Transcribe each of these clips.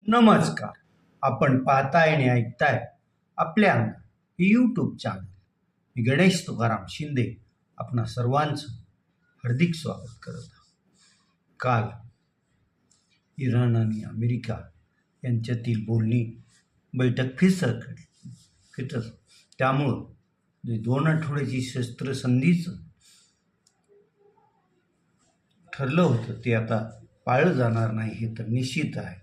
नमस्कार. आपण पाहताय आणि ऐकताय आपल्या यूट्यूब चॅनल. मी गणेश तुकाराम शिंदे आपणा सर्वांचं हार्दिक स्वागत करत आहोत. काल इराण आणि अमेरिका यांच्यातील बोलणी बैठक फिरत त्यामुळं जे 2 आठवड्याची शस्त्रसंधीचं ठरलं होतं ते आता पाळलं जाणार नाही हे तर निश्चित आहे.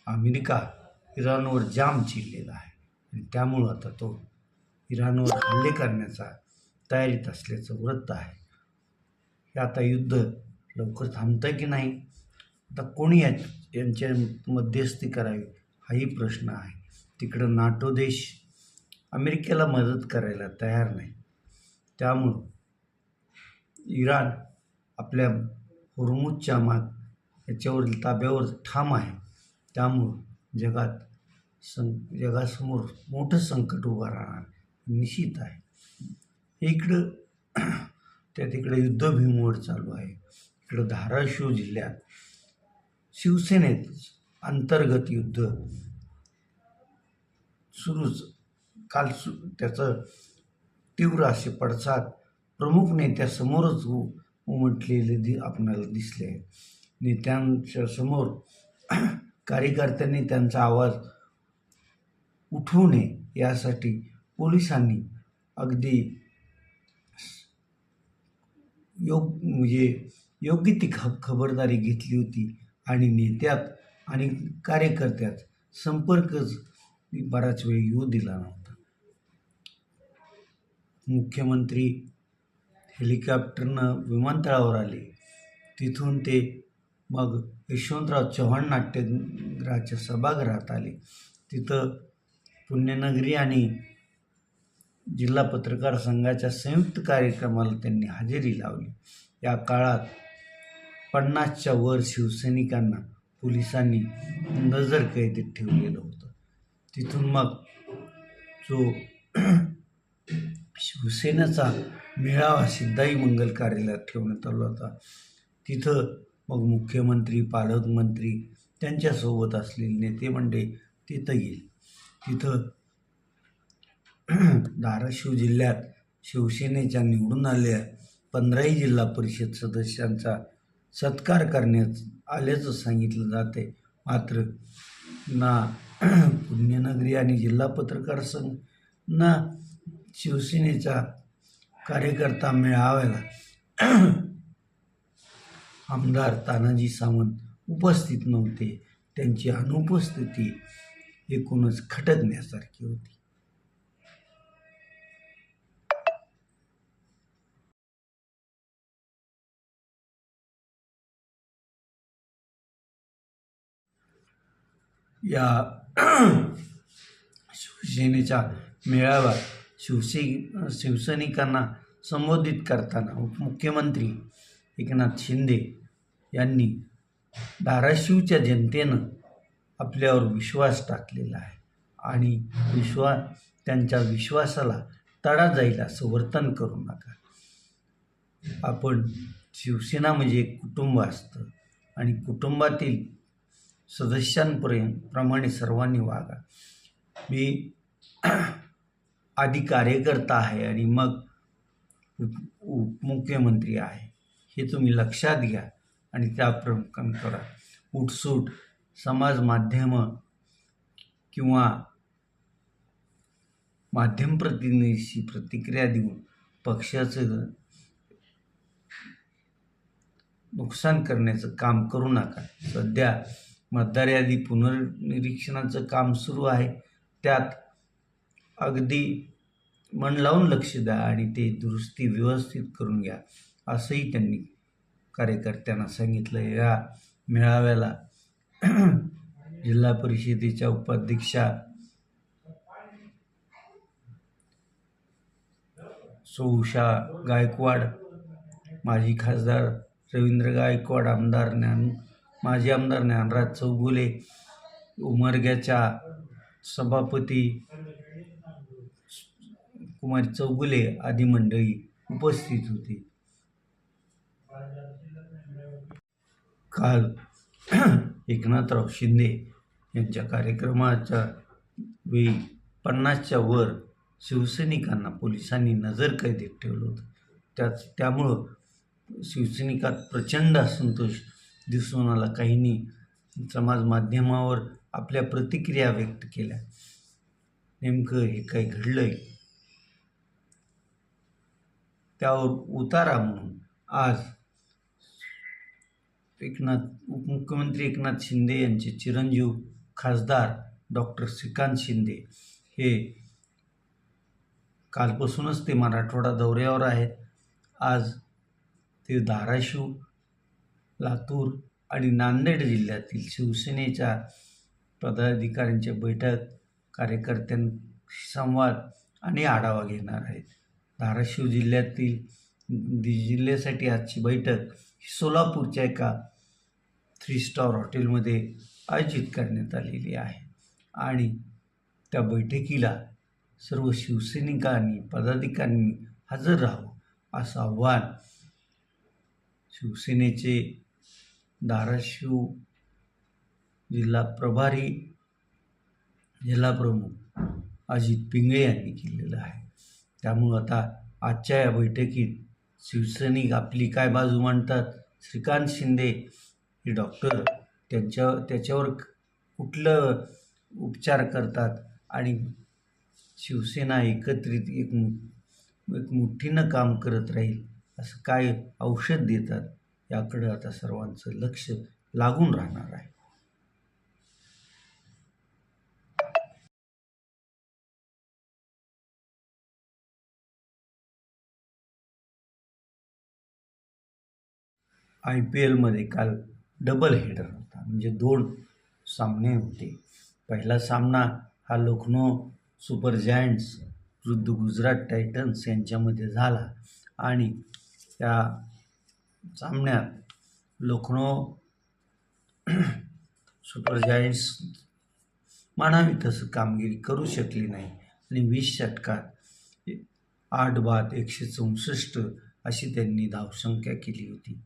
अमेरिका इराणवर जाम चिडलेला आहे आणि त्यामुळं आता तो इराणवर हल्ले करण्याचा तयारीत असल्याचं वृत्त आहे. हे आता युद्ध लवकर थांबतं की नाही, आता कोणी यांच्या मध्यस्थी करावी हाही प्रश्न आहे. तिकडं नाटो देश अमेरिकेला मदत करायला तयार नाही. त्यामुळं इराण आपल्या होर्मुझच्या याच्यावरील ताब्यावर ठाम आहे. त्यामुळं जगासमोर मोठं संकट उभं राहणार निश्चित आहे. इकडं तिकडं युद्धभूमीवर चालू आहे. इकडं धाराशिव जिल्ह्यात शिवसेनेत अंतर्गत युद्ध सुरूच. काल त्याचं तीव्र असे पडसाद प्रमुख नेत्यासमोरच उमटलेले आपल्याला दिसले आहेत. नेत्यांच्या समोर कार्यकर्त्यांनी त्यांचा आवाज उठवू नये यासाठी पोलिसांनी अगदी योग्य ती खबरदारी घेतली होती आणि नेत्यात आणि कार्यकर्त्यात संपर्कच बराच वेळ येऊ दिला नव्हता. मुख्यमंत्री हेलिकॉप्टरनं विमानतळावर आले. तिथून ते मग यशवंतराव चव्हाण नाट्यगृहाच्या सभागृहात आले. तिथं पुण्यनगरी आणि जिल्हा पत्रकार संघाच्या संयुक्त कार्यक्रमाला त्यांनी हजेरी लावली. या काळात 50च्या वर शिवसैनिकांना पोलिसांनी नजरकैदेत ठेवलेलं होतं. तिथून मग जो शिवसेनेचा मेळावा सिद्धाई मंगल कार्यालयात ठेवण्यात आला होता, तिथं मग मुख्यमंत्री, पालकमंत्री, त्यांच्यासोबत असलेले नेते मंडळी तिथं गेले. तिथं धाराशिव जिल्ह्यात शिवसेनेच्या निवडून आलेल्या 15 जिल्हा परिषद सदस्यांचा सत्कार करण्यात आल्याचं सांगितलं जाते. मात्र ना पुण्यनगरी आणि जिल्हा पत्रकार संघ ना शिवसेनेचा कार्यकर्ता मेळाव्याला आमदार तानाजी सावंत उपस्थित नव्हते. त्यांची अनुपस्थिती एकूणच खटकण्यासारखी होती. या शिवसेनेच्या मेळाव्यात शिवसैनिकांना संबोधित करताना उपमुख्यमंत्री एकनाथ शिंदे यांनी धाराशिवच्या जनतेनं आपल्यावर विश्वास टाकलेला आहे आणि त्यांच्या विश्वासाला तडा जाईल असं वर्तन करू नका. आपण शिवसेना म्हणजे एक कुटुंब असतं आणि कुटुंबातील सदस्यांप्रमाणे सर्वांनी वागा. मी आधी कार्यकर्ता आहे आणि मग उपमुख्यमंत्री आहे हे तुम्ही लक्षात घ्या आणि त्याप्रमाणे करा. उठसूट समाज माध्यमं किंवा माध्यम प्रतिनिधीशी प्रतिक्रिया देऊन पक्षाचं नुकसान करण्याचं काम करू नका. सध्या मतदार यादी पुनर्निरीक्षणाचं काम सुरू आहे. त्यात अगदी मन लावून लक्ष द्या आणि ते दुरुस्ती व्यवस्थित करून घ्या असंही त्यांनी कार्यकर्त्यांना सांगितलं. या मेळाव्याला जिल्हा परिषदेच्या उपाध्यक्षा उषा गायकवाड, माजी खासदार रवींद्र गायकवाड, माजी आमदार ज्ञानराज चौगुले, उमरग्याच्या सभापती कुमारी चौगुले आदी मंडळी उपस्थित होती. काल एकनाथराव शिंदे यांच्या कार्यक्रमाच्या वेळी 50च्या वर शिवसैनिकांना पोलिसांनी नजरकैदेत ठेवलं होतं. त्यामुळं शिवसैनिकात प्रचंड असंतोष दिसून आला. काहींनी समाज माध्यमावर आपल्या प्रतिक्रिया व्यक्त केल्या. नेमकं हे काही घडलंय त्यावर उतारा म्हणून आज उपमुख्यमंत्री एकनाथ शिंदे यांचे चिरंजीव खासदार डॉक्टर श्रीकांत शिंदे हे कालपासूनच ते मराठवाडा दौऱ्यावर आहेत. आज ते धाराशिव, लातूर आणि नांदेड जिल्ह्यातील शिवसेनेच्या पदाधिकाऱ्यांच्या बैठक, कार्यकर्त्यांशी संवाद आणि आढावा घेणार आहेत. धाराशिव जिल्ह्यासाठी आजची बैठक सोलापूरच्या एका 3 स्टार हॉटेलमध्ये आयोजित करण्यात आलेली आहे आणि त्या बैठकीला सर्व शिवसैनिकांनी, पदाधिकाऱ्यांनी हजर राहावं असं आव्हान शिवसेनेचे धाराशिव जिल्हा प्रभारी, जिल्हाप्रमुख अजित पिंगळे यांनी केलेलं आहे. त्यामुळं आता आजच्या या बैठकीत शिवसैनिक आपली काय बाजू मांडतात, श्रीकांत शिंदे हे डॉक्टर त्याच्यावर कुठलं उपचार करतात आणि शिवसेना एकत्रित एक मुठ्ठीनं काम करत राहील असं काय औषध देतात याकडे आता सर्वांचं लक्ष लागून राहणार आहे. IPLमध्ये काल डबल हेडर होता, म्हणजे 2 सामने होते. पहिला सामना हा लखनौ सुपर जायंट्स विरुद्ध गुजरात टायटन्स यांच्यामध्ये झाला आणि त्या सामन्यात लखनौ सुपर जायंट्स म्हणावी तसं कामगिरी करू शकली नाही आणि 20 षटकात 8 बाद 164 अशी त्यांनी धावसंख्या केली होती.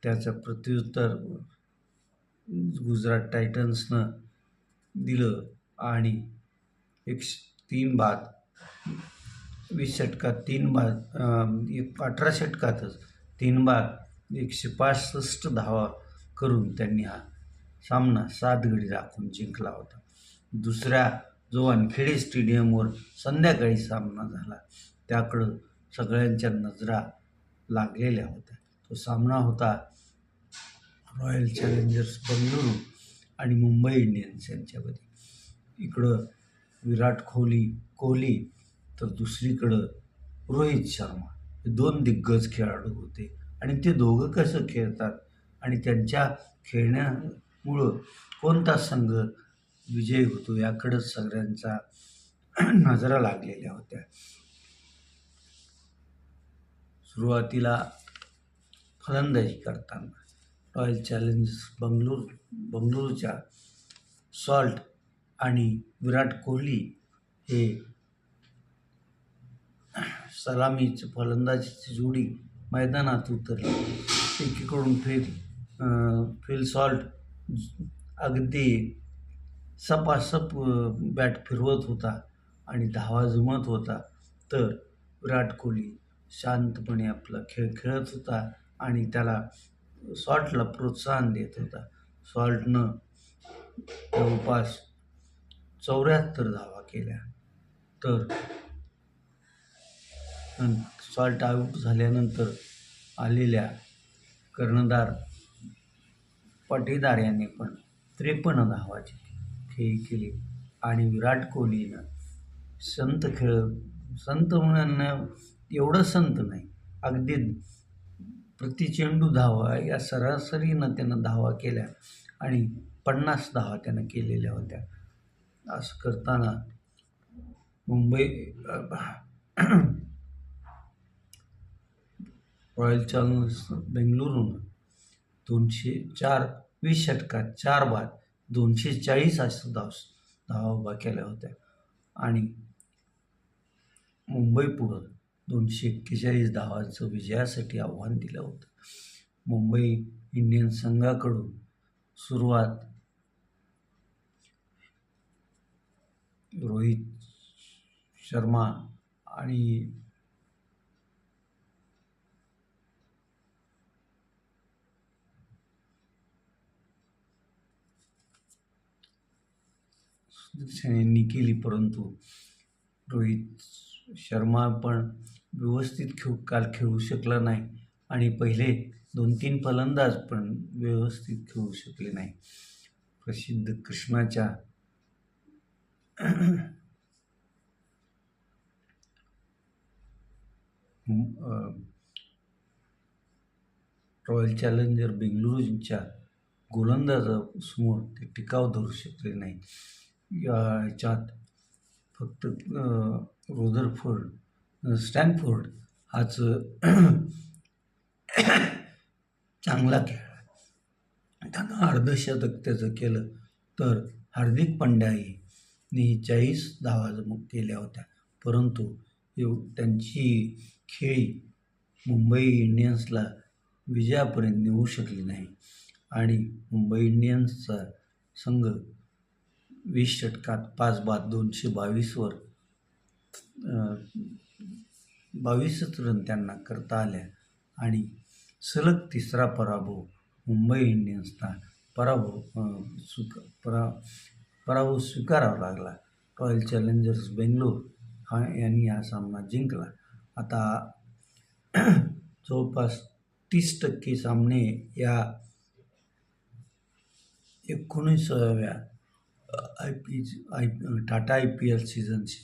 त्याचं प्रत्युत्तर गुजरात टायटन्सनं दिलं आणि 3 बाद 20 षटकात 3 बाद 18 षटकातच 3 बाद 165 धावा करून त्यांनी हा सामना 7 गडी राखून जिंकला होता. दुसऱ्या जो वानखेडे स्टेडियमवर संध्याकाळी सामना झाला त्याकडं सगळ्यांच्या नजरा लागलेल्या होत्या. तो सामना होता रॉयल चॅलेंजर्स बंगळुरू आणि मुंबई इंडियन्स यांच्यामध्ये. इकडं विराट कोहली तर दुसरीकडं रोहित शर्मा हे 2 दिग्गज खेळाडू होते आणि ते दोघं कसं खेळतात आणि त्यांच्या खेळण्यामुळं कोणता संघ विजयी होतो याकडंच सगळ्यांचा नजरा लागलेल्या होत्या. सुरुवातीला फलंदाजी करताना रॉयल चॅलेंजर्स बंगळुरूच्या सॉल्ट आणि विराट कोहली हे सलामीची फलंदाजीची जोडी मैदानात उतरली. एकीकडून फिल सॉल्ट अगदी सपासप बॅट फिरवत होता आणि धावा जमत होता, तर विराट कोहली शांतपणे आपला खेळ खेळत होता आणि त्याला सॉल्टला प्रोत्साहन देत होता. सॉल्टनं जवळपास 74 धावा केल्या. तर सॉल्ट आऊट झाल्यानंतर आलेल्या कर्णधार पाटीदार याने पण 53 धावाची खेळी केली आणि विराट कोहलीनं संत म्हणणं एवढं संत नाही, अगदी प्रति चेंडू धावा या सरासरीनं त्यानं धावा केल्या आणि 50 धावा त्यानं केलेल्या होत्या. असं करताना रॉयल चॅलेंजर्स बेंगळुरूनं 20 षटकात 4 बाद 240 असं धावा उभा केल्या होत्या आणि मुंबई पुढं 241 धावांचं विजयासाठी आव्हान दिलं होतं. मुंबई इंडियन्स संघाकडून सुरुवात रोहित शर्मा आणि यांनी केली, परंतु रोहित शर्मा पण व्यवस्थित काल खेळू शकला नाही आणि पहिले 2-3 फलंदाज पण व्यवस्थित खेळू शकले नाही. प्रसिद्ध कृष्णाच्या रॉयल चॅलेंजर बेंगळुरूच्या गोलंदाजासमोर ते टिकाव धरू शकले नाही. याच्यात फक्त स्टॅनफोर्ड हाच चांगला खेळला, त्यानं अर्धशतक त्याचं केलं. तर हार्दिक पांड्याने 40 धावा केल्या होत्या, परंतु त्यांची खेळी मुंबई इंडियन्सला विजयापर्यंत नेऊ शकली नाही आणि मुंबई इंडियन्सचा संघ 20 षटकात 5 बाद 222वर 22च रन त्यांना करता आल्या आणि सलग तिसरा पराभव मुंबई इंडियन्सना पराभव स्वीकारावा लागला. रॉयल चॅलेंजर्स बेंगलोर यांनी हा सामना जिंकला. आता जवळपास 30% सामने या 19व्या टाटा IPL सीझनचे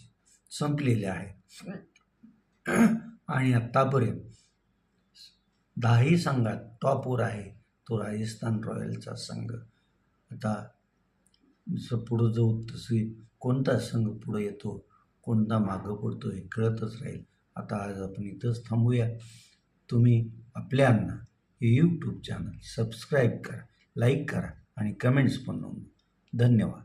संपलेले आहेत आणि आत्तापर्यंत 10ही संघात टॉपवर आहे तो राजस्थान रॉयल्सचा संघ. आता जसं पुढं जाऊ तसे कोणता संघ पुढं येतो, कोणता मागं पडतो हे कळतच राहील. आता आज आपण इथंच थांबूया. तुम्ही आपल्यांना हे यूट्यूब चॅनल सबस्क्राईब करा, लाईक करा आणि कमेंट्स पण नोंदवा. धन्यवाद.